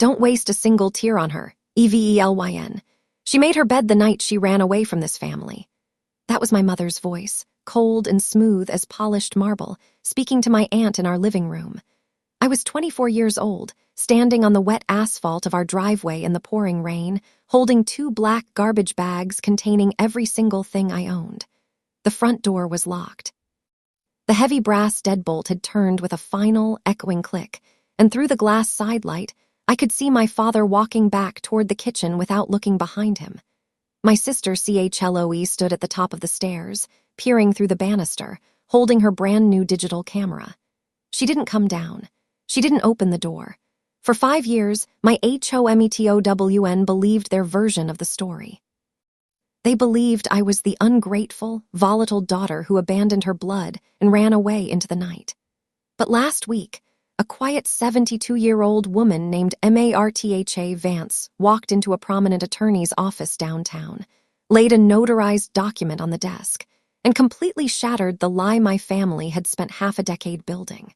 Don't waste a single tear on her. Evelyn. She made her bed the night she ran away from this family. That was my mother's voice, cold and smooth as polished marble, speaking to my aunt in our living room. I was 24 years old, standing on the wet asphalt of our driveway in the pouring rain, holding 2 black garbage bags containing every single thing I owned. The front door was locked. The heavy brass deadbolt had turned with a final, echoing click, and through the glass sidelight, I could see my father walking back toward the kitchen without looking behind him. My sister Chloe stood at the top of the stairs, peering through the banister, holding her brand-new digital camera. She didn't come down. She didn't open the door. For 5 years, my HOMETOWN believed their version of the story. They believed I was the ungrateful, volatile daughter who abandoned her blood and ran away into the night. But last week, a quiet 72-year-old woman named Martha Vance walked into a prominent attorney's office downtown, laid a notarized document on the desk, and completely shattered the lie my family had spent half a decade building.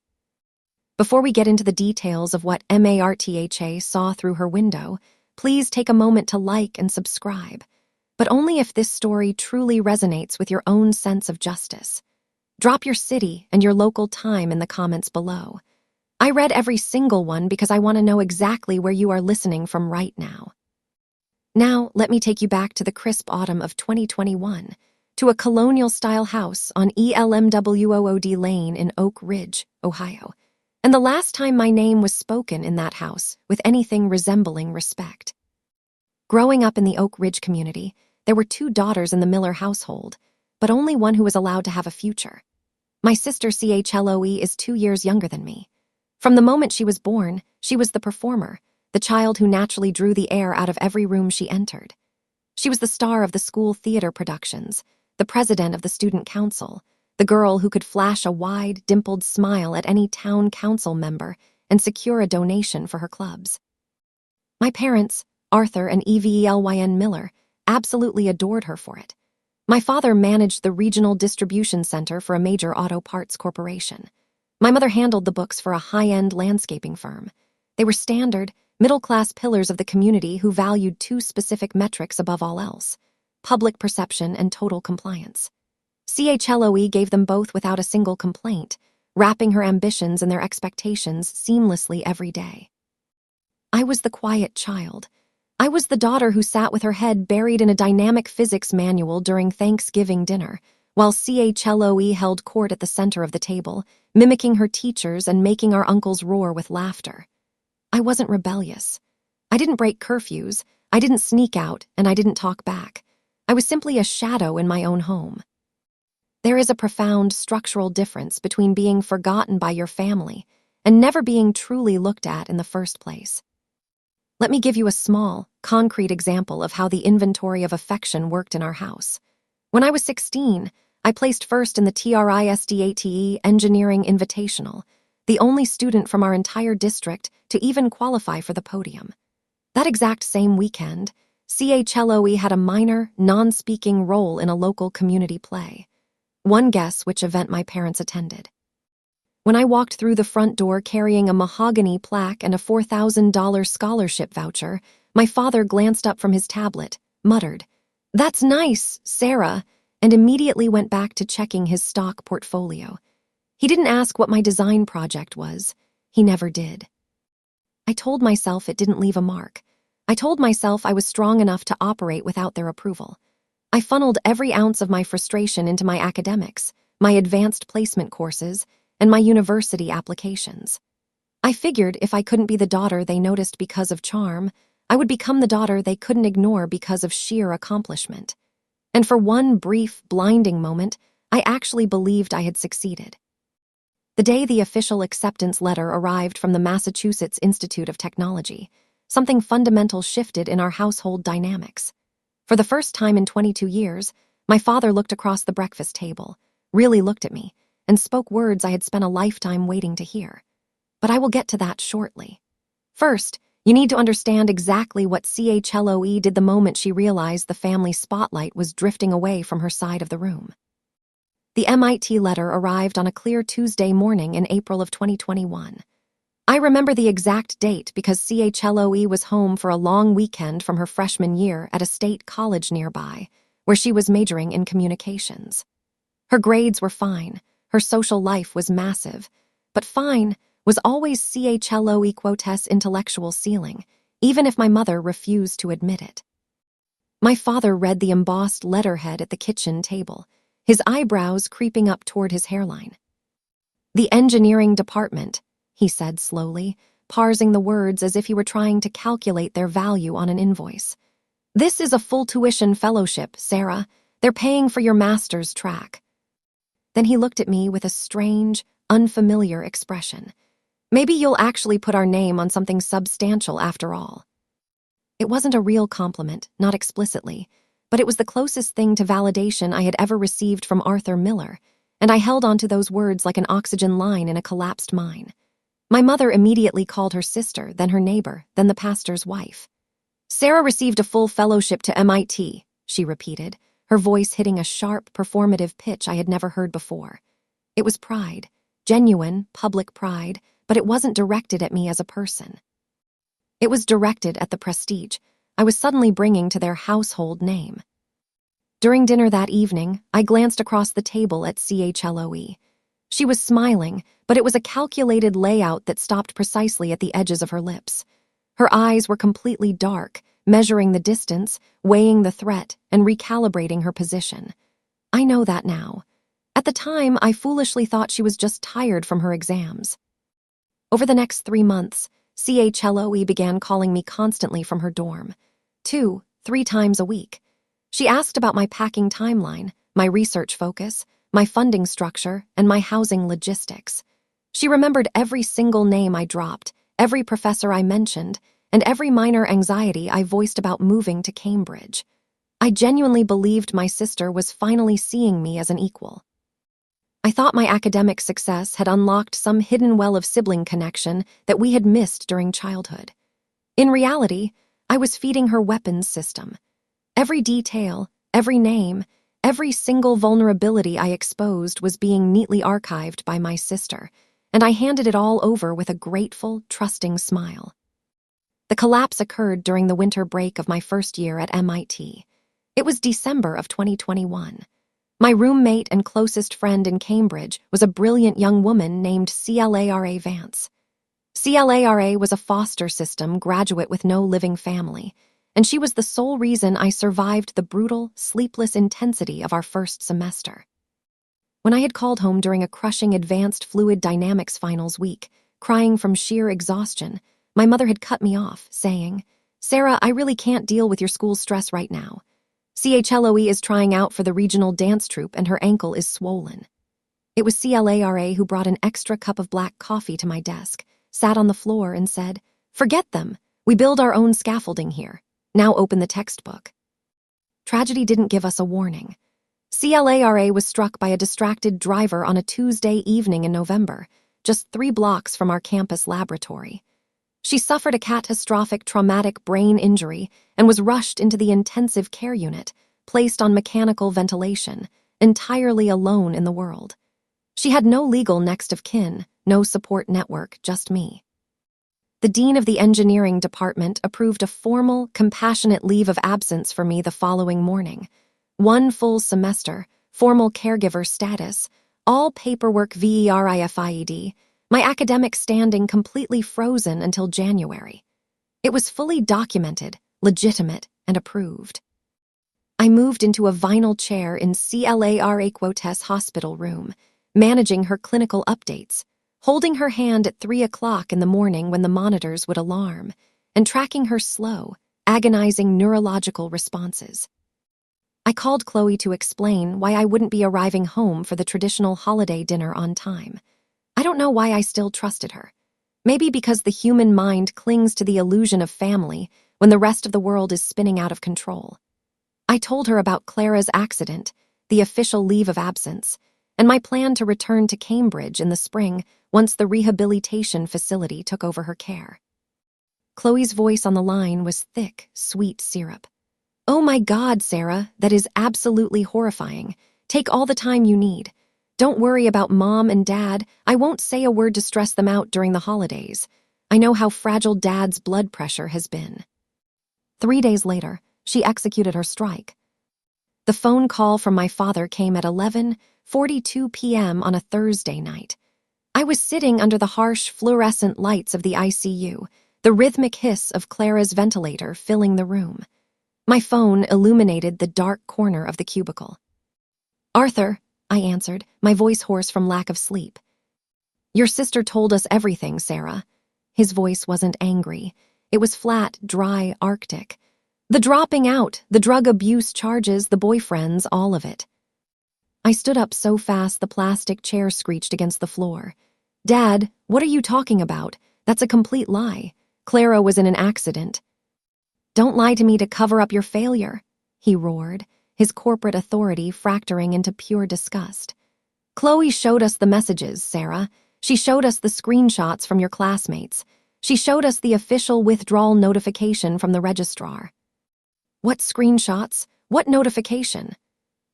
Before we get into the details of what Martha saw through her window, please take a moment to like and subscribe, but only if this story truly resonates with your own sense of justice. Drop your city and your local time in the comments below. I read every single one because I want to know exactly where you are listening from right now. Now, let me take you back to the crisp autumn of 2021, to a colonial-style house on ELMWOOD Lane in Oak Ridge, Ohio. And the last time my name was spoken in that house with anything resembling respect. Growing up in the Oak Ridge community, there were 2 daughters in the Miller household, but only one who was allowed to have a future. My sister Chloe is 2 years younger than me. From the moment she was born, she was the performer, the child who naturally drew the air out of every room she entered. She was the star of the school theater productions, the president of the student council, the girl who could flash a wide, dimpled smile at any town council member and secure a donation for her clubs. My parents, Arthur and Evelyn Miller, absolutely adored her for it. My father managed the regional distribution center for a major auto parts corporation. My mother handled the books for a high-end landscaping firm. They were standard, middle-class pillars of the community who valued 2 specific metrics above all else: public perception and total compliance. Chloe gave them both without a single complaint, wrapping her ambitions and their expectations seamlessly every day. I was the quiet child. I was the daughter who sat with her head buried in a dynamic physics manual during Thanksgiving dinner, while Chloe held court at the center of the table, mimicking her teachers and making our uncles roar with laughter. I wasn't rebellious. I didn't break curfews, I didn't sneak out, and I didn't talk back. I was simply a shadow in my own home. There is a profound structural difference between being forgotten by your family and never being truly looked at in the first place. Let me give you a small, concrete example of how the inventory of affection worked in our house. When I was 16, I placed first in the TRISDATE Engineering Invitational, the only student from our entire district to even qualify for the podium. That exact same weekend, Chloe had a minor, non-speaking role in a local community play. One guess which event my parents attended. When I walked through the front door carrying a mahogany plaque and a $4,000 scholarship voucher, my father glanced up from his tablet, muttered, "That's nice, Sarah," and immediately went back to checking his stock portfolio. He didn't ask what my design project was. He never did. I told myself it didn't leave a mark. I told myself I was strong enough to operate without their approval. I funneled every ounce of my frustration into my academics, my advanced placement courses, and my university applications. I figured if I couldn't be the daughter they noticed because of charm, I would become the daughter they couldn't ignore because of sheer accomplishment. And for one brief, blinding moment, I actually believed I had succeeded. The day the official acceptance letter arrived from the Massachusetts Institute of Technology, something fundamental shifted in our household dynamics. For the first time in 22 years, my father looked across the breakfast table, really looked at me, and spoke words I had spent a lifetime waiting to hear. But I will get to that shortly. First, you need to understand exactly what Chloe did the moment she realized the family spotlight was drifting away from her side of the room. The MIT letter arrived on a clear Tuesday morning in April of 2021. I remember the exact date because Chloe was home for a long weekend from her freshman year at a state college nearby, where she was majoring in communications. Her grades were fine, her social life was massive, but fine was always Chloe quotes intellectual ceiling, even if my mother refused to admit it. My father read the embossed letterhead at the kitchen table, his eyebrows creeping up toward his hairline. "The engineering department," he said slowly, parsing the words as if he were trying to calculate their value on an invoice. "This is a full tuition fellowship, Sarah. They're paying for your master's track." Then he looked at me with a strange, unfamiliar expression. "Maybe you'll actually put our name on something substantial after all." It wasn't a real compliment, not explicitly, but it was the closest thing to validation I had ever received from Arthur Miller, and I held onto those words like an oxygen line in a collapsed mine. My mother immediately called her sister, then her neighbor, then the pastor's wife. "Sarah received a full fellowship to MIT, she repeated, her voice hitting a sharp, performative pitch I had never heard before. It was pride, genuine, public pride, but it wasn't directed at me as a person. It was directed at the prestige I was suddenly bringing to their household name. During dinner that evening, I glanced across the table at Chloe. She was smiling, but it was a calculated layout that stopped precisely at the edges of her lips. Her eyes were completely dark, measuring the distance, weighing the threat, and recalibrating her position. I know that now. At the time, I foolishly thought she was just tired from her exams. Over the next 3 months, Chloe began calling me constantly from her dorm, 2, 3 times a week. She asked about my packing timeline, my research focus, my funding structure, and my housing logistics. She remembered every single name I dropped, every professor I mentioned, and every minor anxiety I voiced about moving to Cambridge. I genuinely believed my sister was finally seeing me as an equal. I thought my academic success had unlocked some hidden well of sibling connection that we had missed during childhood. In reality, I was feeding her weapons system. Every detail, every name, every single vulnerability I exposed was being neatly archived by my sister, and I handed it all over with a grateful, trusting smile. The collapse occurred during the winter break of my first year at MIT. It was December of 2021. My roommate and closest friend in Cambridge was a brilliant young woman named Clara Vance. Clara was a foster system graduate with no living family, and she was the sole reason I survived the brutal, sleepless intensity of our first semester. When I had called home during a crushing advanced fluid dynamics finals week, crying from sheer exhaustion, my mother had cut me off, saying, "Sarah, I really can't deal with your school stress right now. Chloe is trying out for the regional dance troupe and her ankle is swollen." It was Clara who brought an extra cup of black coffee to my desk, sat on the floor and said, "Forget them. We build our own scaffolding here. Now open the textbook." Tragedy didn't give us a warning. Clara was struck by a distracted driver on a Tuesday evening in November, just 3 blocks from our campus laboratory. She suffered a catastrophic traumatic brain injury and was rushed into the intensive care unit, placed on mechanical ventilation, entirely alone in the world. She had no legal next of kin, no support network, just me. The dean of the engineering department approved a formal, compassionate leave of absence for me the following morning. 1 full semester, formal caregiver status, all paperwork verified, my academic standing completely frozen until January. It was fully documented, legitimate, and approved. I moved into a vinyl chair in Clara Quotes' hospital room, managing her clinical updates, holding her hand at 3 o'clock in the morning when the monitors would alarm, and tracking her slow, agonizing neurological responses. I called Chloe to explain why I wouldn't be arriving home for the traditional holiday dinner on time. I don't know why I still trusted her. Maybe because the human mind clings to the illusion of family when the rest of the world is spinning out of control. I told her about Clara's accident, the official leave of absence, and my plan to return to Cambridge in the spring once the rehabilitation facility took over her care. Chloe's voice on the line was thick, sweet syrup. "Oh my God, Sarah, that is absolutely horrifying. Take all the time you need. Don't worry about Mom and Dad. I won't say a word to stress them out during the holidays. I know how fragile Dad's blood pressure has been." 3 days later, she executed her strike. The phone call from my father came at 11:42 p.m. on a Thursday night. I was sitting under the harsh fluorescent lights of the ICU, the rhythmic hiss of Clara's ventilator filling the room. My phone illuminated the dark corner of the cubicle. "Arthur," I answered, my voice hoarse from lack of sleep. "Your sister told us everything, Sarah." His voice wasn't angry. It was flat, dry, arctic. The dropping out, the drug abuse charges, the boyfriends, all of it. I stood up so fast the plastic chair screeched against the floor. "Dad, what are you talking about? That's a complete lie. Clara was in an accident." "Don't lie to me to cover up your failure," he roared, his corporate authority fracturing into pure disgust. "Chloe showed us the messages, Sarah. She showed us the screenshots from your classmates. She showed us the official withdrawal notification from the registrar." "What screenshots? What notification?"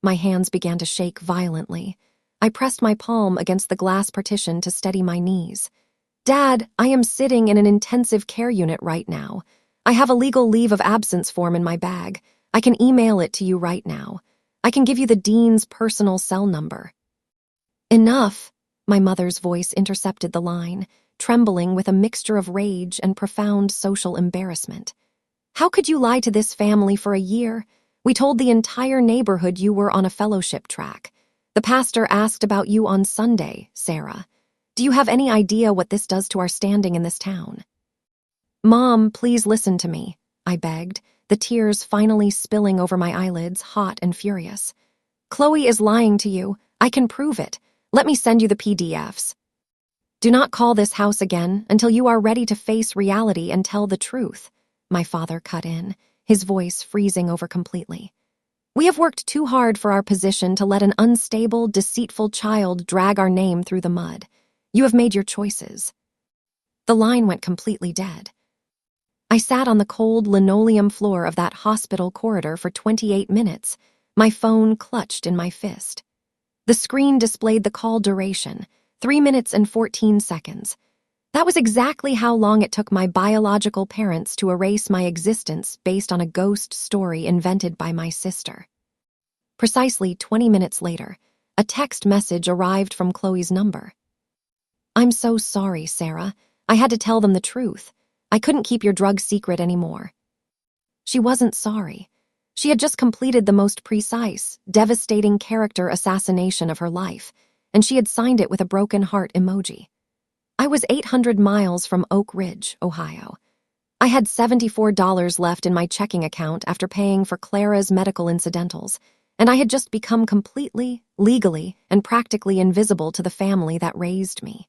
My hands began to shake violently. I pressed my palm against the glass partition to steady my knees. "Dad, I am sitting in an intensive care unit right now. I have a legal leave of absence form in my bag. I can email it to you right now. I can give you the dean's personal cell number." "Enough," my mother's voice intercepted the line, trembling with a mixture of rage and profound social embarrassment. "How could you lie to this family for a year? We told the entire neighborhood you were on a fellowship track. The pastor asked about you on Sunday, Sarah. Do you have any idea what this does to our standing in this town?" "Mom, please listen to me," I begged, the tears finally spilling over my eyelids, hot and furious. "Chloe is lying to you. I can prove it. Let me send you the PDFs. Do not call this house again until you are ready to face reality and tell the truth," my father cut in, his voice freezing over completely. "We have worked too hard for our position to let an unstable, deceitful child drag our name through the mud. You have made your choices." The line went completely dead. I sat on the cold linoleum floor of that hospital corridor for 28 minutes, my phone clutched in my fist. The screen displayed the call duration, 3 minutes and 14 seconds. That was exactly how long it took my biological parents to erase my existence based on a ghost story invented by my sister. Precisely 20 minutes later, a text message arrived from Chloe's number. "I'm so sorry, Sarah. I had to tell them the truth. I couldn't keep your drug secret anymore." She wasn't sorry. She had just completed the most precise, devastating character assassination of her life, and she had signed it with a broken heart emoji. I was 800 miles from Oak Ridge, Ohio. I had $74 left in my checking account after paying for Clara's medical incidentals, and I had just become completely, legally, and practically invisible to the family that raised me.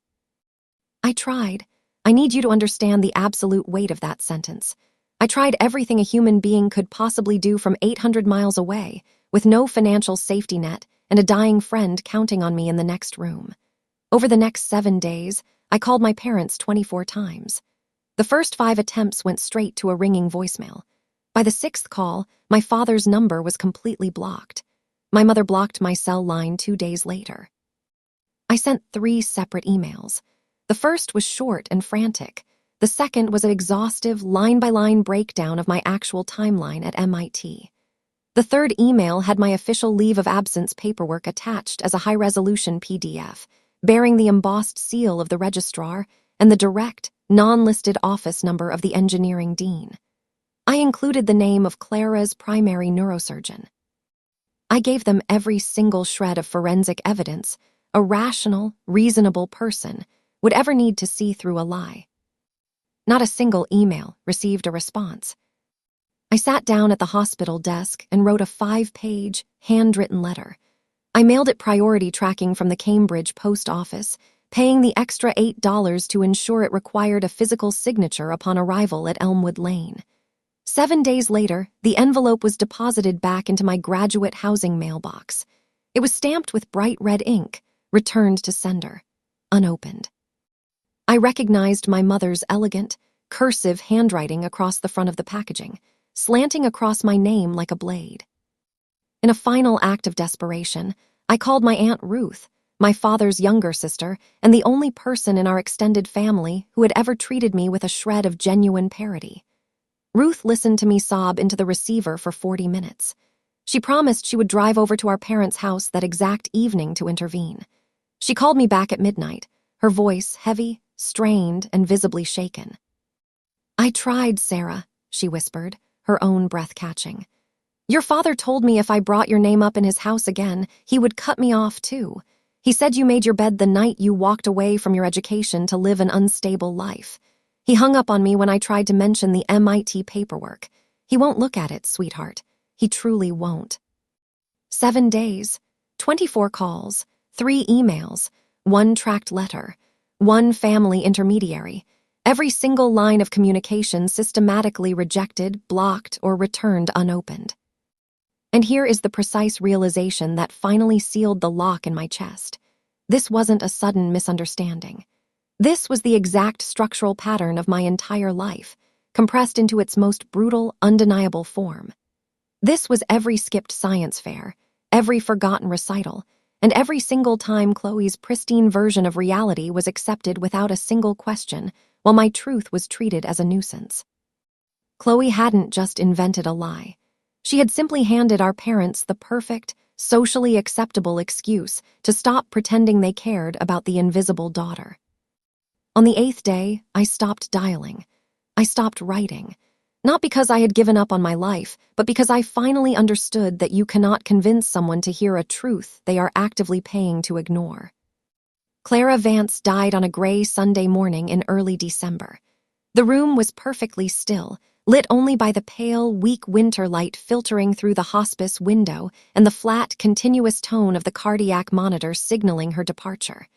I tried. I need you to understand the absolute weight of that sentence. I tried everything a human being could possibly do from 800 miles away, with no financial safety net and a dying friend counting on me in the next room. Over the next 7 days, I called my parents 24 times. The first 5 attempts went straight to a ringing voicemail. By the 6th call, my father's number was completely blocked. My mother blocked my cell line 2 days later. I sent 3 separate emails. The first was short and frantic. The second was an exhaustive, line-by-line breakdown of my actual timeline at MIT. The third email had my official leave of absence paperwork attached as a high-resolution PDF, bearing the embossed seal of the registrar and the direct, non-listed office number of the engineering dean. I included the name of Clara's primary neurosurgeon. I gave them every single shred of forensic evidence a rational, reasonable person would ever need to see through a lie. Not a single email received a response. I sat down at the hospital desk and wrote a 5-page, handwritten letter. I mailed it priority tracking from the Cambridge post office, paying the extra $8 to ensure it required a physical signature upon arrival at Elmwood Lane. 7 days later, the envelope was deposited back into my graduate housing mailbox. It was stamped with bright red ink, returned to sender, unopened. I recognized my mother's elegant, cursive handwriting across the front of the packaging, slanting across my name like a blade. In a final act of desperation, I called my Aunt Ruth, my father's younger sister, and the only person in our extended family who had ever treated me with a shred of genuine parity. Ruth listened to me sob into the receiver for 40 minutes. She promised she would drive over to our parents' house that exact evening to intervene. She called me back at midnight, her voice heavy, strained, and visibly shaken. "I tried, Sarah," she whispered, her own breath catching. "Your father told me if I brought your name up in his house again, he would cut me off too. He said you made your bed the night you walked away from your education to live an unstable life. He hung up on me when I tried to mention the MIT paperwork. He won't look at it, sweetheart. He truly won't." 7 days, 24 calls, 3 emails, 1 tracked letter, 1 family intermediary. Every single line of communication systematically rejected, blocked, or returned unopened. And here is the precise realization that finally sealed the lock in my chest. This wasn't a sudden misunderstanding. This was the exact structural pattern of my entire life, compressed into its most brutal, undeniable form. This was every skipped science fair, every forgotten recital, and every single time Chloe's pristine version of reality was accepted without a single question, while my truth was treated as a nuisance. Chloe hadn't just invented a lie. She had simply handed our parents the perfect, socially acceptable excuse to stop pretending they cared about the invisible daughter. On the 8th day, I stopped dialing. I stopped writing. Not because I had given up on my life, but because I finally understood that you cannot convince someone to hear a truth they are actively paying to ignore. Clara Vance died on a gray Sunday morning in early December. The room was perfectly still, lit only by the pale, weak winter light filtering through the hospice window and the flat, continuous tone of the cardiac monitor signaling her departure.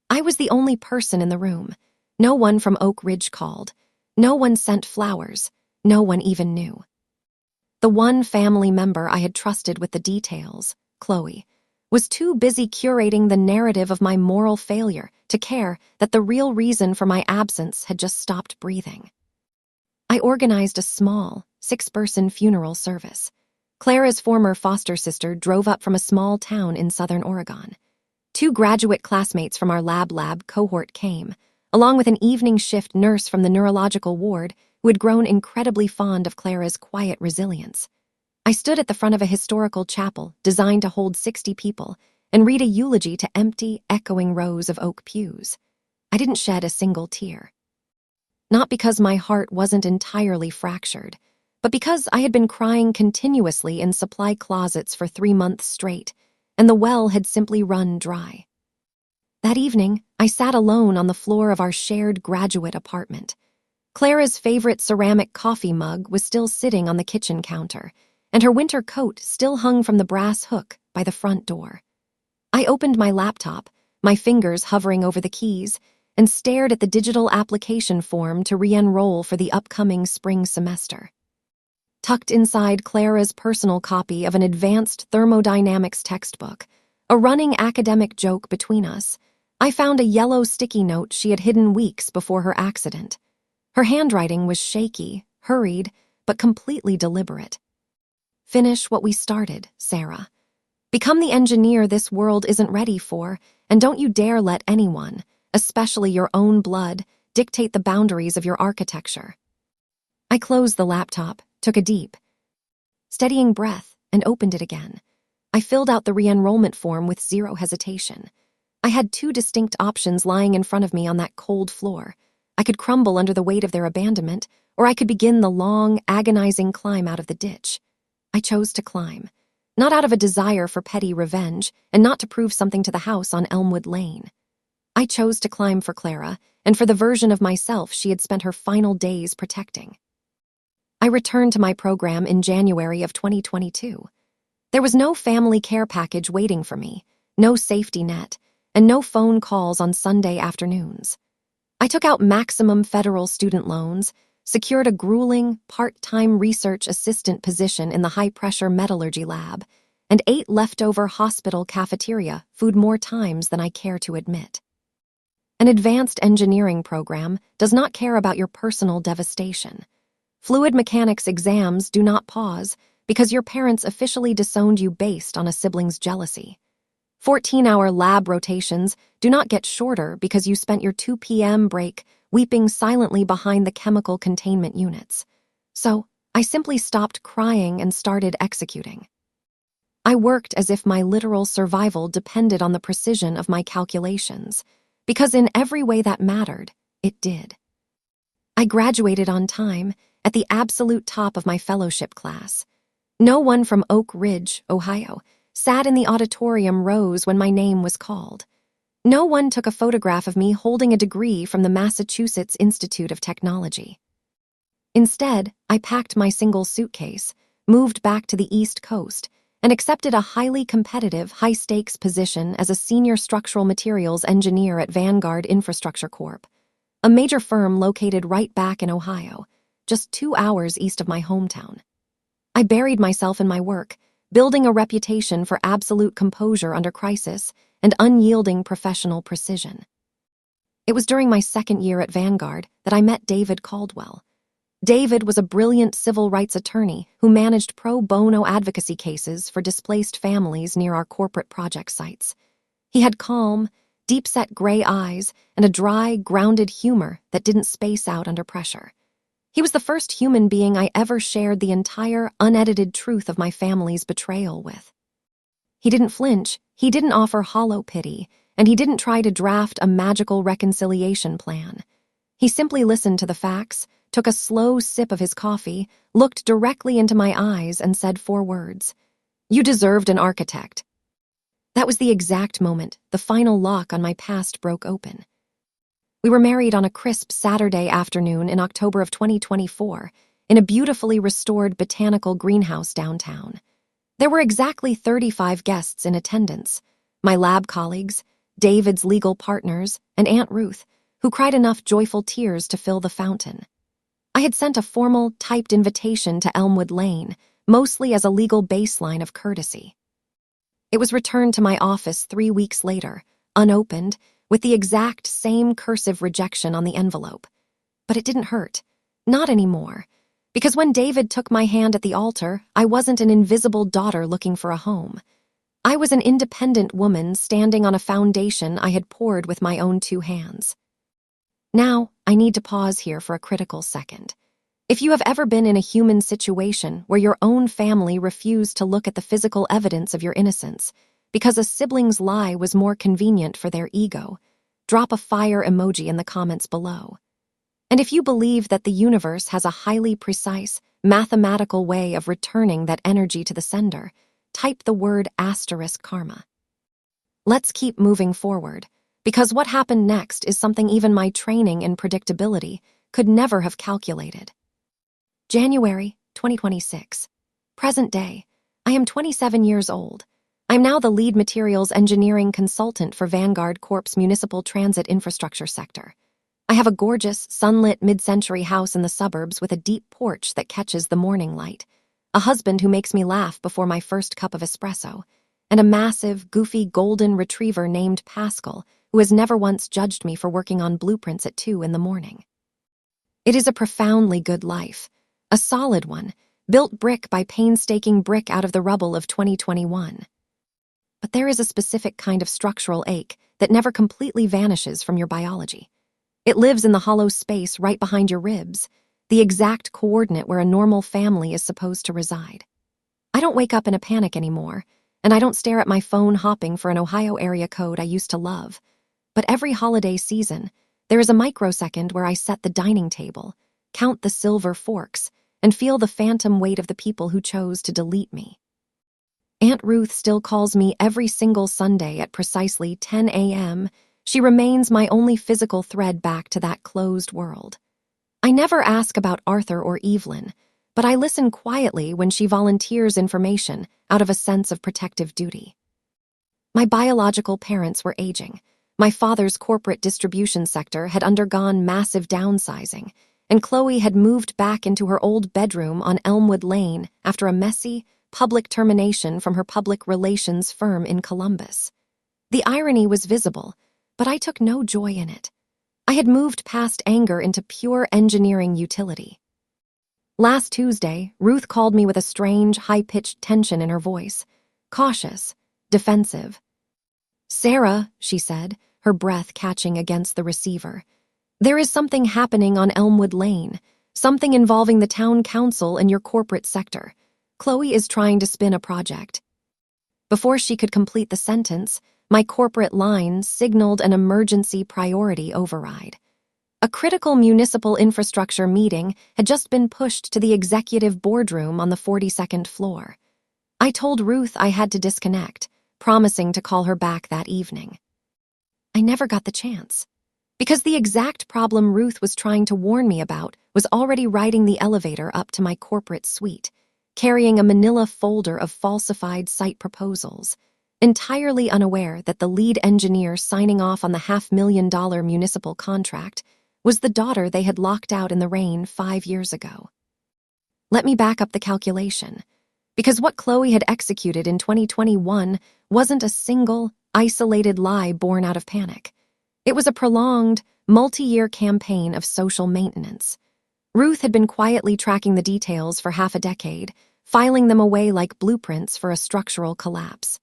I was the only person in the room. No one from Oak Ridge called. No one sent flowers. No one even knew. The one family member I had trusted with the details, Chloe, was too busy curating the narrative of my moral failure to care that the real reason for my absence had just stopped breathing. I organized a small, 6-person funeral service. Clara's former foster sister drove up from a small town in southern Oregon. 2 graduate classmates from our lab cohort came, along with an evening shift nurse from the neurological ward who had grown incredibly fond of Clara's quiet resilience. I stood at the front of a historical chapel designed to hold 60 people and read a eulogy to empty, echoing rows of oak pews. I didn't shed a single tear. Not because my heart wasn't entirely fractured, but because I had been crying continuously in supply closets for 3 months straight, and the well had simply run dry. That evening, I sat alone on the floor of our shared graduate apartment. Clara's favorite ceramic coffee mug was still sitting on the kitchen counter, and her winter coat still hung from the brass hook by the front door. I opened my laptop, my fingers hovering over the keys, and stared at the digital application form to re-enroll for the upcoming spring semester. Tucked inside Clara's personal copy of an advanced thermodynamics textbook, a running academic joke between us, I found a yellow sticky note she had hidden weeks before her accident. Her handwriting was shaky, hurried, but completely deliberate. "Finish what we started, Sarah. Become the engineer this world isn't ready for, and don't you dare let anyone, especially your own blood, dictate the boundaries of your architecture." I closed the laptop, took a deep, steadying breath, and opened it again. I filled out the re-enrollment form with zero hesitation. I had 2 distinct options lying in front of me on that cold floor. I could crumble under the weight of their abandonment, or I could begin the long, agonizing climb out of the ditch. I chose to climb, not out of a desire for petty revenge, and not to prove something to the house on Elmwood Lane. I chose to climb for Clara, and for the version of myself she had spent her final days protecting. I returned to my program in January of 2022. There was no family care package waiting for me, no safety net, and no phone calls on Sunday afternoons. I took out maximum federal student loans, secured a grueling, part-time research assistant position in the high-pressure metallurgy lab, and ate leftover hospital cafeteria food more times than I care to admit. An advanced engineering program does not care about your personal devastation. Fluid mechanics exams do not pause because your parents officially disowned you based on a sibling's jealousy. 14-hour lab rotations do not get shorter because you spent your 2 p.m. break weeping silently behind the chemical containment units. So, I simply stopped crying and started executing. I worked as if my literal survival depended on the precision of my calculations, because in every way that mattered, it did. I graduated on time, at the absolute top of my fellowship class. No one from Oak Ridge, Ohio, sat in the auditorium rows when my name was called. No one took a photograph of me holding a degree from the Massachusetts Institute of Technology. Instead, I packed my single suitcase, moved back to the East Coast, and accepted a highly competitive, high-stakes position as a senior structural materials engineer at Vanguard Infrastructure Corp., a major firm located right back in Ohio, just 2 hours east of my hometown. I buried myself in my work, building a reputation for absolute composure under crisis and unyielding professional precision. It was during my second year at Vanguard that I met David Caldwell. David was a brilliant civil rights attorney who managed pro bono advocacy cases for displaced families near our corporate project sites. He had calm, deep-set gray eyes and a dry, grounded humor that didn't space out under pressure. He was the first human being I ever shared the entire, unedited truth of my family's betrayal with. He didn't flinch, he didn't offer hollow pity, and he didn't try to draft a magical reconciliation plan. He simply listened to the facts, took a slow sip of his coffee, looked directly into my eyes, and said 4 words. "You deserved an architect." That was the exact moment the final lock on my past broke open. We were married on a crisp Saturday afternoon in October of 2024 in a beautifully restored botanical greenhouse downtown. There were exactly 35 guests in attendance, my lab colleagues, David's legal partners, and Aunt Ruth, who cried enough joyful tears to fill the fountain. I had sent a formal, typed invitation to Elmwood Lane, mostly as a legal baseline of courtesy. It was returned to my office 3 weeks later, unopened, with the exact same cursive rejection on the envelope. But it didn't hurt. Not anymore. Because when David took my hand at the altar, I wasn't an invisible daughter looking for a home. I was an independent woman standing on a foundation I had poured with my own 2 hands. Now, I need to pause here for a critical second. If you have ever been in a human situation where your own family refused to look at the physical evidence of your innocence because a sibling's lie was more convenient for their ego, drop a fire emoji in the comments below. And if you believe that the universe has a highly precise, mathematical way of returning that energy to the sender, type the word *karma. Let's keep moving forward, because what happened next is something even my training in predictability could never have calculated. January 2026. Present day. I am 27 years old. I'm now the lead materials engineering consultant for Vanguard Corp's municipal transit infrastructure sector. I have a gorgeous, sunlit mid-century house in the suburbs with a deep porch that catches the morning light, a husband who makes me laugh before my first cup of espresso, and a massive, goofy golden retriever named Pascal who has never once judged me for working on blueprints at 2 in the morning. It is a profoundly good life, a solid one, built brick by painstaking brick out of the rubble of 2021. But there is a specific kind of structural ache that never completely vanishes from your biology. It lives in the hollow space right behind your ribs, the exact coordinate where a normal family is supposed to reside. I don't wake up in a panic anymore, and I don't stare at my phone hopping for an Ohio area code I used to love. But every holiday season, there is a microsecond where I set the dining table, count the silver forks, and feel the phantom weight of the people who chose to delete me. Aunt Ruth still calls me every single Sunday at precisely 10 a.m. She remains my only physical thread back to that closed world. I never ask about Arthur or Evelyn, but I listen quietly when she volunteers information out of a sense of protective duty. My biological parents were aging. My father's corporate distribution sector had undergone massive downsizing, and Chloe had moved back into her old bedroom on Elmwood Lane after a messy, public termination from her public relations firm in Columbus. The irony was visible, but I took no joy in it. I had moved past anger into pure engineering utility. Last Tuesday, Ruth called me with a strange, high-pitched tension in her voice, cautious, defensive. "Sarah," she said, her breath catching against the receiver. "There is something happening on Elmwood Lane, something involving the town council and your corporate sector. Chloe is trying to spin a project." Before she could complete the sentence, my corporate line signaled an emergency priority override. A critical municipal infrastructure meeting had just been pushed to the executive boardroom on the 42nd floor. I told Ruth I had to disconnect, promising to call her back that evening. I never got the chance, because the exact problem Ruth was trying to warn me about was already riding the elevator up to my corporate suite, carrying a manila folder of falsified site proposals, entirely unaware that the lead engineer signing off on the $500,000 municipal contract was the daughter they had locked out in the rain 5 years ago. Let me back up the calculation, because what Chloe had executed in 2021 wasn't a single, isolated lie born out of panic. It was a prolonged, multi-year campaign of social maintenance. Ruth had been quietly tracking the details for half a decade, filing them away like blueprints for a structural collapse.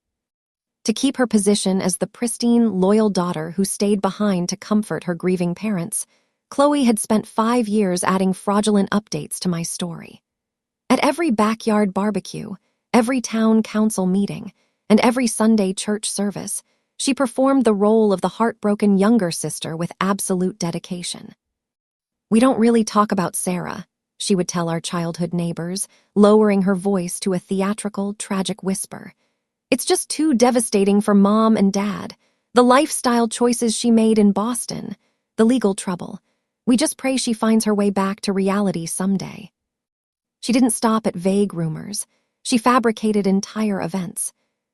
To keep her position as the pristine, loyal daughter who stayed behind to comfort her grieving parents, Chloe had spent 5 years adding fraudulent updates to my story. At every backyard barbecue, every town council meeting, and every Sunday church service, she performed the role of the heartbroken younger sister with absolute dedication. "We don't really talk about Sarah," she would tell our childhood neighbors, lowering her voice to a theatrical, tragic whisper. "It's just too devastating for Mom and Dad. The lifestyle choices she made in Boston, the legal trouble. We just pray she finds her way back to reality someday." She didn't stop at vague rumors. She fabricated entire events.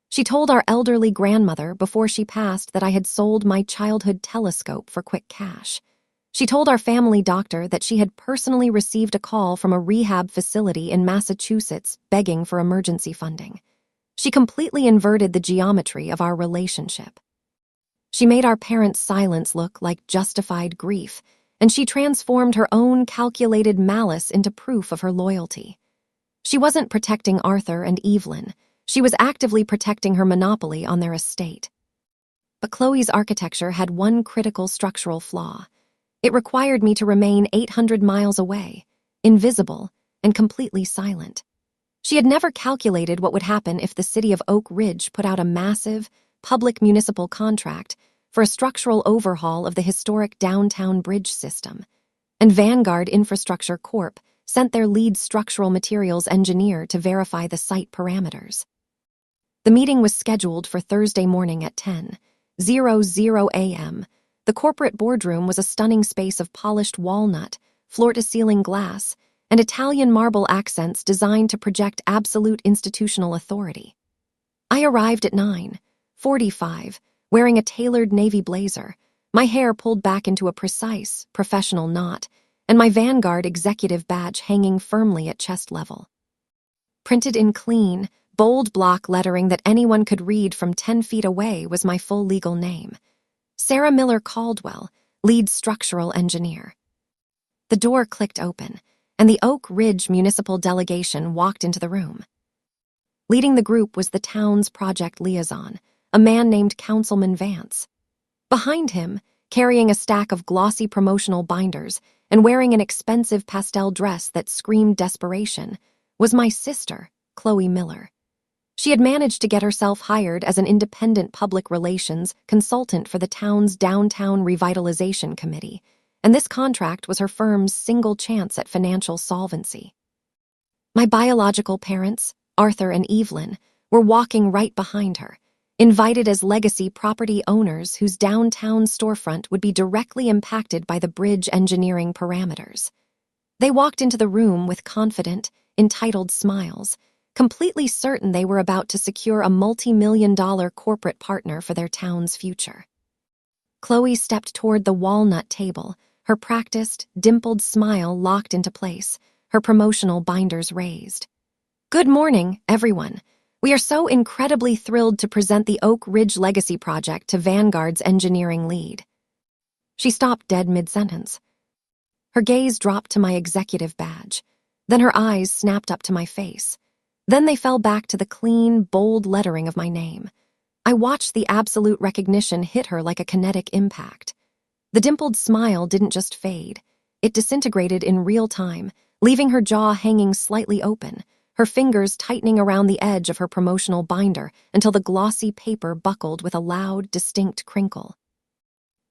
She told our elderly grandmother before she passed that I had sold my childhood telescope for quick cash. She told our family doctor that she had personally received a call from a rehab facility in Massachusetts begging for emergency funding. She completely inverted the geometry of our relationship. She made our parents' silence look like justified grief, and she transformed her own calculated malice into proof of her loyalty. She wasn't protecting Arthur and Evelyn. She was actively protecting her monopoly on their estate. But Chloe's architecture had one critical structural flaw. It required me to remain 800 miles away, invisible, and completely silent. She had never calculated what would happen if the city of Oak Ridge put out a massive, public municipal contract for a structural overhaul of the historic downtown bridge system, and Vanguard Infrastructure Corp. Sent their lead structural materials engineer to verify the site parameters. The meeting was scheduled for Thursday morning at 10:00 a.m. The corporate boardroom was a stunning space of polished walnut, floor-to-ceiling glass, and Italian marble accents designed to project absolute institutional authority. I arrived at 9:45, wearing a tailored navy blazer, my hair pulled back into a precise, professional knot, and my Vanguard executive badge hanging firmly at chest level. Printed in clean, bold block lettering that anyone could read from 10 feet away was my full legal name: Sarah Miller Caldwell, lead structural engineer. The door clicked open, and the Oak Ridge municipal delegation walked into the room. Leading the group was the town's project liaison, a man named Councilman Vance. Behind him, carrying a stack of glossy promotional binders and wearing an expensive pastel dress that screamed desperation, was my sister, Chloe Miller. She had managed to get herself hired as an independent public relations consultant for the town's downtown revitalization committee, and this contract was her firm's single chance at financial solvency. My biological parents, Arthur and Evelyn, were walking right behind her, invited as legacy property owners whose downtown storefront would be directly impacted by the bridge engineering parameters. They walked into the room with confident, entitled smiles, completely certain they were about to secure a multi-million-dollar corporate partner for their town's future. Chloe stepped toward the walnut table, her practiced, dimpled smile locked into place, her promotional binders raised. "Good morning, everyone. We are so incredibly thrilled to present the Oak Ridge Legacy Project to Vanguard's engineering lead." She stopped dead mid-sentence. Her gaze dropped to my executive badge. Then her eyes snapped up to my face. Then they fell back to the clean, bold lettering of my name. I watched the absolute recognition hit her like a kinetic impact. The dimpled smile didn't just fade. It disintegrated in real time, leaving her jaw hanging slightly open, her fingers tightening around the edge of her promotional binder until the glossy paper buckled with a loud, distinct crinkle.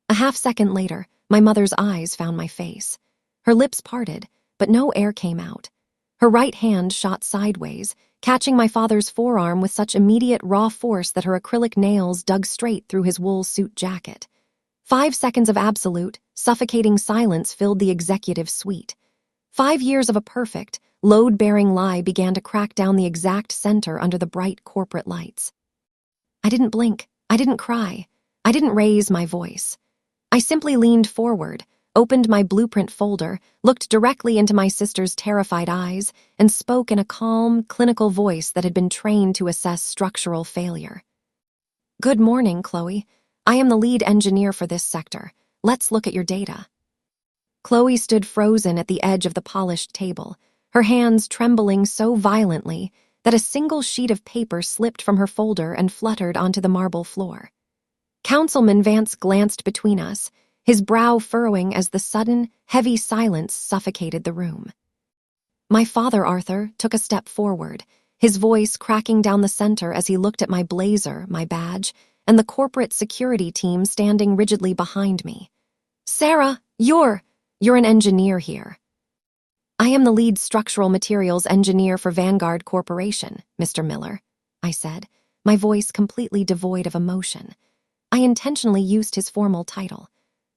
A half-second later, my mother's eyes found my face. Her lips parted, but no air came out. Her right hand shot sideways, catching my father's forearm with such immediate raw force that her acrylic nails dug straight through his wool suit jacket. 5 seconds of absolute, suffocating silence filled the executive suite. 5 years of a perfect, load-bearing lie began to crack down the exact center under the bright corporate lights. I didn't blink. I didn't cry. I didn't raise my voice. I simply leaned forward, opened my blueprint folder, looked directly into my sister's terrified eyes, and spoke in a calm, clinical voice that had been trained to assess structural failure. "Good morning, Chloe. I am the lead engineer for this sector. Let's look at your data." Chloe stood frozen at the edge of the polished table, her hands trembling so violently that a single sheet of paper slipped from her folder and fluttered onto the marble floor. Councilman Vance glanced between us, his brow furrowing as the sudden, heavy silence suffocated the room. My father, Arthur, took a step forward, his voice cracking down the center as he looked at my blazer, my badge, and the corporate security team standing rigidly behind me. "Sarah, you're an engineer here." "I am the lead structural materials engineer for Vanguard Corporation, Mr. Miller," I said, my voice completely devoid of emotion. I intentionally used his formal title.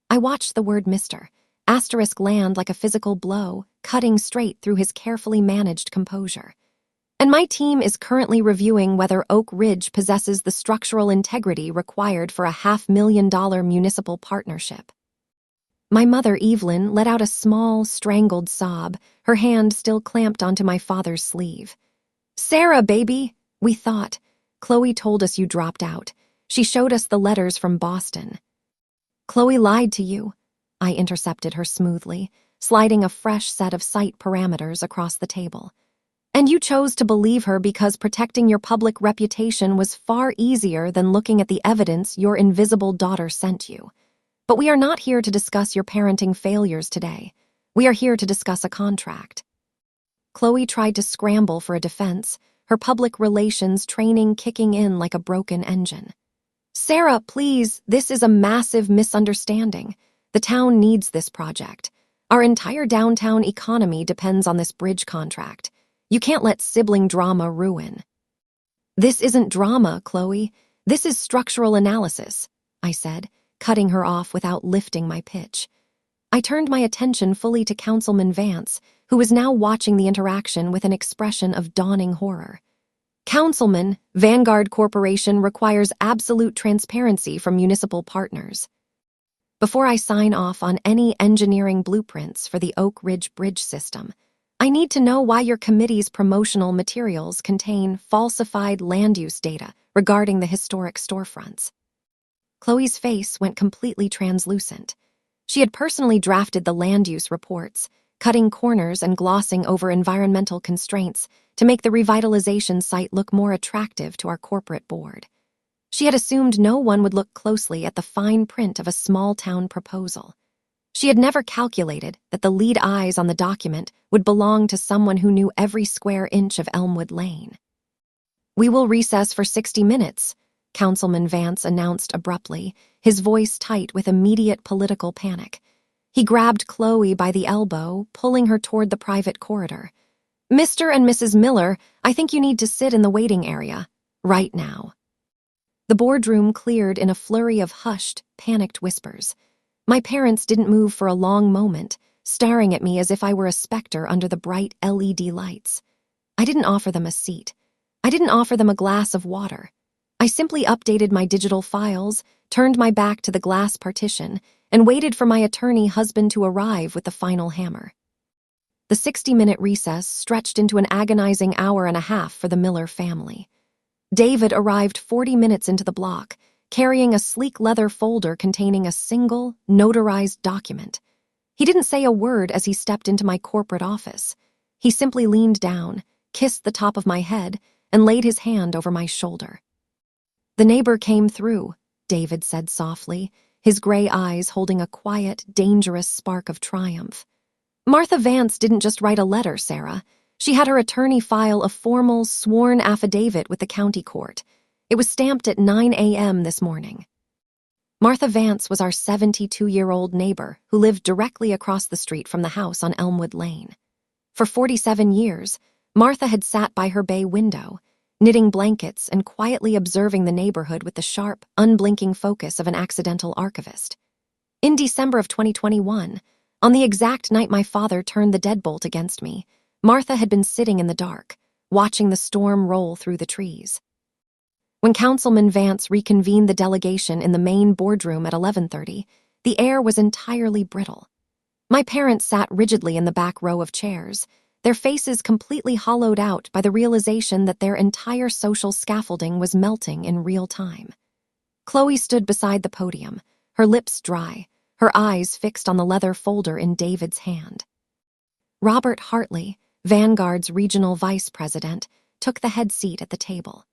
I watched the word Mr. Asterisk land like a physical blow, cutting straight through his carefully managed composure. "And my team is currently reviewing whether Oak Ridge possesses the structural integrity required for a $500,000 municipal partnership." My mother, Evelyn, let out a small, strangled sob, her hand still clamped onto my father's sleeve. "Sarah, baby," we thought. "Chloe told us you dropped out. She showed us the letters from Boston." "Chloe lied to you," I intercepted her smoothly, sliding a fresh set of site parameters across the table. "And you chose to believe her because protecting your public reputation was far easier than looking at the evidence your invisible daughter sent you. But we are not here to discuss your parenting failures today. We are here to discuss a contract." Chloe tried to scramble for a defense, her public relations training kicking in like a broken engine. "Sarah, please, this is a massive misunderstanding. The town needs this project. Our entire downtown economy depends on this bridge contract. You can't let sibling drama ruin." "This isn't drama, Chloe. This is structural analysis," I said, cutting her off without lifting my pitch. I turned my attention fully to Councilman Vance, who was now watching the interaction with an expression of dawning horror. "Councilman, Vanguard Corporation requires absolute transparency from municipal partners. Before I sign off on any engineering blueprints for the Oak Ridge Bridge system, I need to know why your committee's promotional materials contain falsified land use data regarding the historic storefronts." Chloe's face went completely translucent. She had personally drafted the land use reports, cutting corners and glossing over environmental constraints to make the revitalization site look more attractive to our corporate board. She had assumed no one would look closely at the fine print of a small-town proposal. She had never calculated that the lead eyes on the document would belong to someone who knew every square inch of Elmwood Lane. "We will recess for 60 minutes, Councilman Vance announced abruptly, his voice tight with immediate political panic. He grabbed Chloe by the elbow, pulling her toward the private corridor. "Mr. and Mrs. Miller, I think you need to sit in the waiting area, right now." The boardroom cleared in a flurry of hushed, panicked whispers. My parents didn't move for a long moment, staring at me as if I were a specter under the bright LED lights. I didn't offer them a seat. I didn't offer them a glass of water. I simply updated my digital files, turned my back to the glass partition, and waited for my attorney husband to arrive with the final hammer. The 60-minute recess stretched into an agonizing hour and a half for the Miller family. David arrived 40 minutes into the block, carrying a sleek leather folder containing a single, notarized document. He didn't say a word as he stepped into my corporate office. He simply leaned down, kissed the top of my head, and laid his hand over my shoulder. The neighbor came through, David said softly, his gray eyes holding a quiet, dangerous spark of triumph. Martha Vance didn't just write a letter, Sarah. She had her attorney file a formal, sworn affidavit with the county court. It was stamped at 9 a.m. this morning. Martha Vance was our 72-year-old neighbor who lived directly across the street from the house on Elmwood Lane. For 47 years, Martha had sat by her bay window, knitting blankets and quietly observing the neighborhood with the sharp, unblinking focus of an accidental archivist. In December of 2021, on the exact night my father turned the deadbolt against me, Martha had been sitting in the dark, watching the storm roll through the trees. When Councilman Vance reconvened the delegation in the main boardroom at 11:30, the air was entirely brittle. My parents sat rigidly in the back row of chairs, their faces completely hollowed out by the realization that their entire social scaffolding was melting in real time. Chloe stood beside the podium, her lips dry, her eyes fixed on the leather folder in David's hand. Robert Hartley, Vanguard's regional vice president, took the head seat at the table.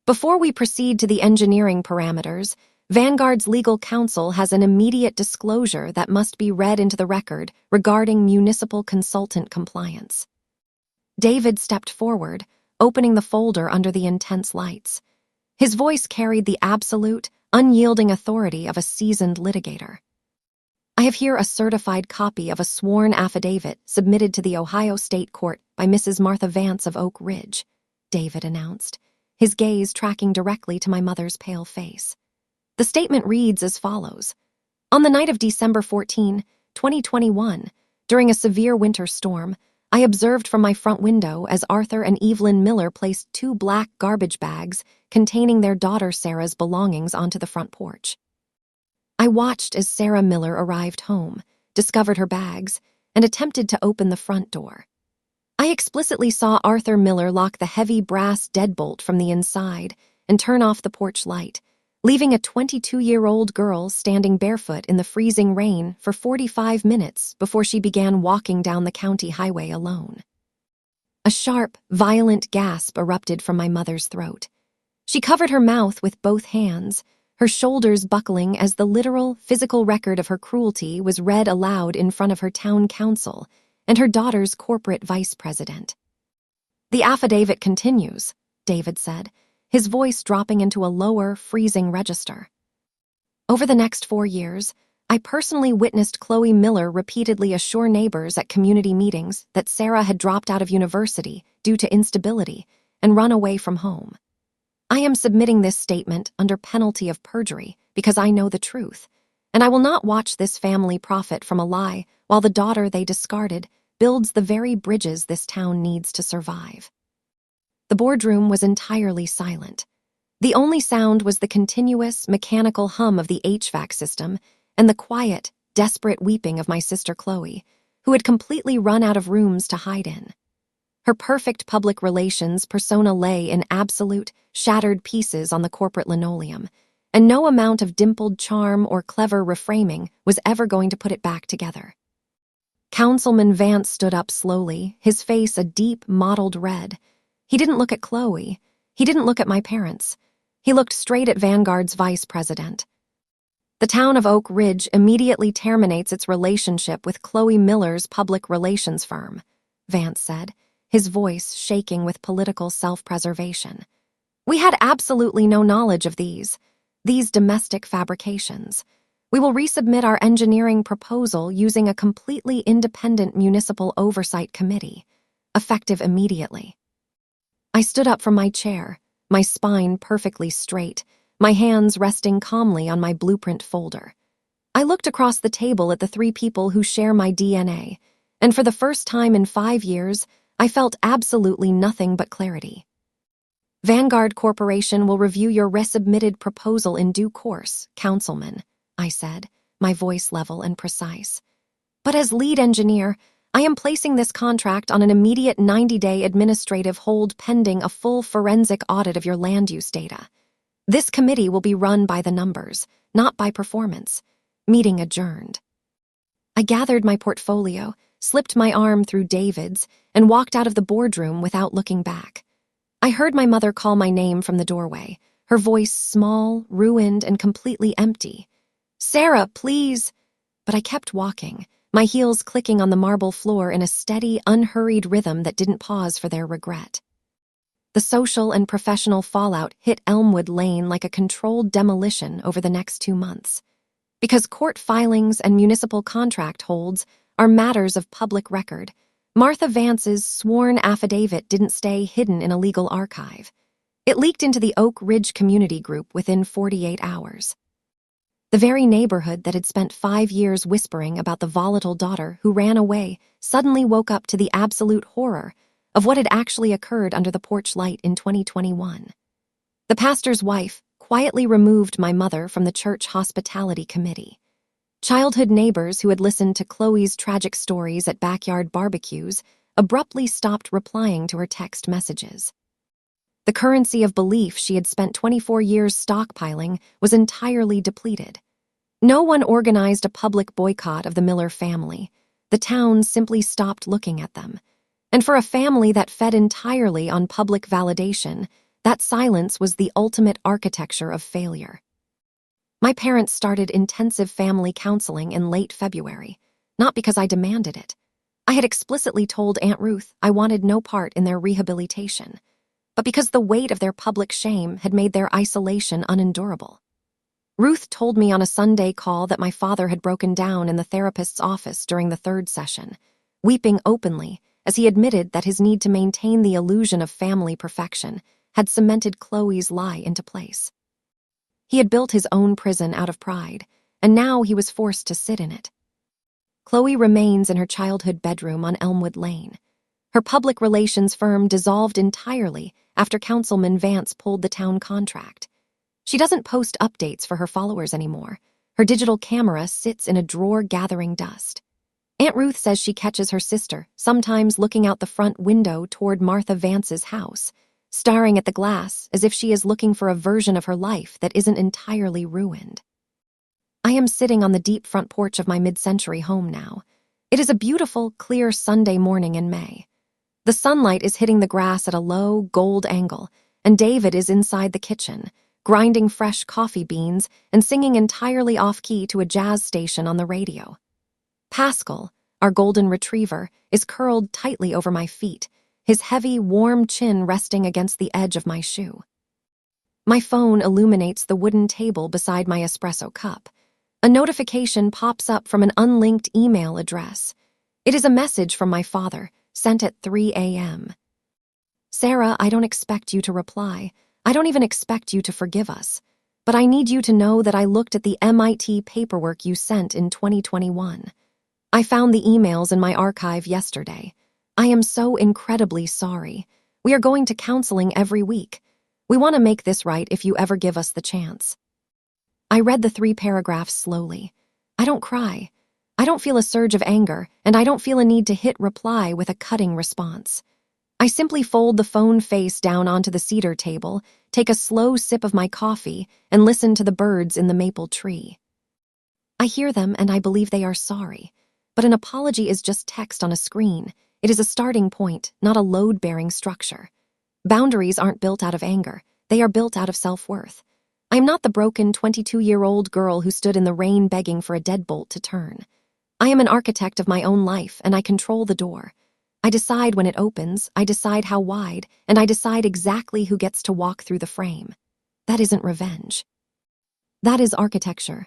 Before we proceed to the engineering parameters, Vanguard's legal counsel has an immediate disclosure that must be read into the record regarding municipal consultant compliance. David stepped forward, opening the folder under the intense lights. His voice carried the absolute, unyielding authority of a seasoned litigator. I have here a certified copy of a sworn affidavit submitted to the Ohio State Court by Mrs. Martha Vance of Oak Ridge, David announced, his gaze tracking directly to my mother's pale face. The statement reads as follows. On the night of December 14, 2021, during a severe winter storm, I observed from my front window as Arthur and Evelyn Miller placed 2 black garbage bags containing their daughter Sarah's belongings onto the front porch. I watched as Sarah Miller arrived home, discovered her bags, and attempted to open the front door. I explicitly saw Arthur Miller lock the heavy brass deadbolt from the inside and turn off the porch light, leaving a 22-year-old girl standing barefoot in the freezing rain for 45 minutes before she began walking down the county highway alone. A sharp, violent gasp erupted from my mother's throat. She covered her mouth with both hands, her shoulders buckling as the literal, physical record of her cruelty was read aloud in front of her town council and her daughter's corporate vice president. The affidavit continues, David said, his voice dropping into a lower, freezing register. Over the next 4 years, I personally witnessed Chloe Miller repeatedly assure neighbors at community meetings that Sarah had dropped out of university due to instability and run away from home. I am submitting this statement under penalty of perjury because I know the truth, and I will not watch this family profit from a lie while the daughter they discarded builds the very bridges this town needs to survive. The boardroom was entirely silent. The only sound was the continuous, mechanical hum of the HVAC system and the quiet, desperate weeping of my sister Chloe, who had completely run out of rooms to hide in. Her perfect public relations persona lay in absolute, shattered pieces on the corporate linoleum, and no amount of dimpled charm or clever reframing was ever going to put it back together. Councilman Vance stood up slowly, his face a deep, mottled red. He didn't look at Chloe. He didn't look at my parents. He looked straight at Vanguard's vice president. The town of Oak Ridge immediately terminates its relationship with Chloe Miller's public relations firm, Vance said, his voice shaking with political self-preservation. We had absolutely no knowledge of these domestic fabrications. We will resubmit our engineering proposal using a completely independent municipal oversight committee, effective immediately. I stood up from my chair, my spine perfectly straight, my hands resting calmly on my blueprint folder. I looked across the table at the 3 people who share my DNA, and for the first time in 5 years, I felt absolutely nothing but clarity. Vanguard Corporation will review your resubmitted proposal in due course, Councilman, I said, my voice level and precise. But as lead engineer, I am placing this contract on an immediate 90-day administrative hold pending a full forensic audit of your land use data. This committee will be run by the numbers, not by performance. Meeting adjourned. I gathered my portfolio, slipped my arm through David's, and walked out of the boardroom without looking back. I heard my mother call my name from the doorway, her voice small, ruined, and completely empty. "Sarah, please!" But I kept walking, my heels clicking on the marble floor in a steady, unhurried rhythm that didn't pause for their regret. The social and professional fallout hit Elmwood Lane like a controlled demolition over the next 2 months. Because court filings and municipal contract holds are matters of public record, Martha Vance's sworn affidavit didn't stay hidden in a legal archive. It leaked into the Oak Ridge community group within 48 hours. The very neighborhood that had spent 5 years whispering about the volatile daughter who ran away suddenly woke up to the absolute horror of what had actually occurred under the porch light in 2021. The pastor's wife quietly removed my mother from the church hospitality committee. Childhood neighbors who had listened to Chloe's tragic stories at backyard barbecues abruptly stopped replying to her text messages. The currency of belief she had spent 24 years stockpiling was entirely depleted. No one organized a public boycott of the Miller family. The town simply stopped looking at them. And for a family that fed entirely on public validation, that silence was the ultimate architecture of failure. My parents started intensive family counseling in late February, not because I demanded it. I had explicitly told Aunt Ruth I wanted no part in their rehabilitation, but because the weight of their public shame had made their isolation unendurable. Ruth told me on a Sunday call that my father had broken down in the therapist's office during the 3rd session, weeping openly as he admitted that his need to maintain the illusion of family perfection had cemented Chloe's lie into place. He had built his own prison out of pride, and now he was forced to sit in it. Chloe remains in her childhood bedroom on Elmwood Lane. Her public relations firm dissolved entirely after Councilman Vance pulled the town contract. She doesn't post updates for her followers anymore. Her digital camera sits in a drawer gathering dust. Aunt Ruth says she catches her sister, sometimes looking out the front window toward Martha Vance's house, staring at the glass as if she is looking for a version of her life that isn't entirely ruined. I am sitting on the deep front porch of my mid-century home now. It is a beautiful, clear Sunday morning in May. The sunlight is hitting the grass at a low, gold angle, and David is inside the kitchen, grinding fresh coffee beans and singing entirely off-key to a jazz station on the radio. Pascal, our golden retriever, is curled tightly over my feet, his heavy, warm chin resting against the edge of my shoe. My phone illuminates the wooden table beside my espresso cup. A notification pops up from an unlinked email address. It is a message from my father, sent at 3 a.m. "Sarah, I don't expect you to reply. I don't even expect you to forgive us. But I need you to know that I looked at the MIT paperwork you sent in 2021. I found the emails in my archive yesterday. I am so incredibly sorry. We are going to counseling every week. We want to make this right if you ever give us the chance." I read the 3 paragraphs slowly. I don't cry. I don't feel a surge of anger, and I don't feel a need to hit reply with a cutting response. I simply fold the phone face down onto the cedar table, take a slow sip of my coffee, and listen to the birds in the maple tree. I hear them and I believe they are sorry. But an apology is just text on a screen. It is a starting point, not a load-bearing structure. Boundaries aren't built out of anger. They are built out of self-worth. I am not the broken 22-year-old girl who stood in the rain begging for a deadbolt to turn. I am an architect of my own life, and I control the door. I decide when it opens, I decide how wide, and I decide exactly who gets to walk through the frame. That isn't revenge. That is architecture.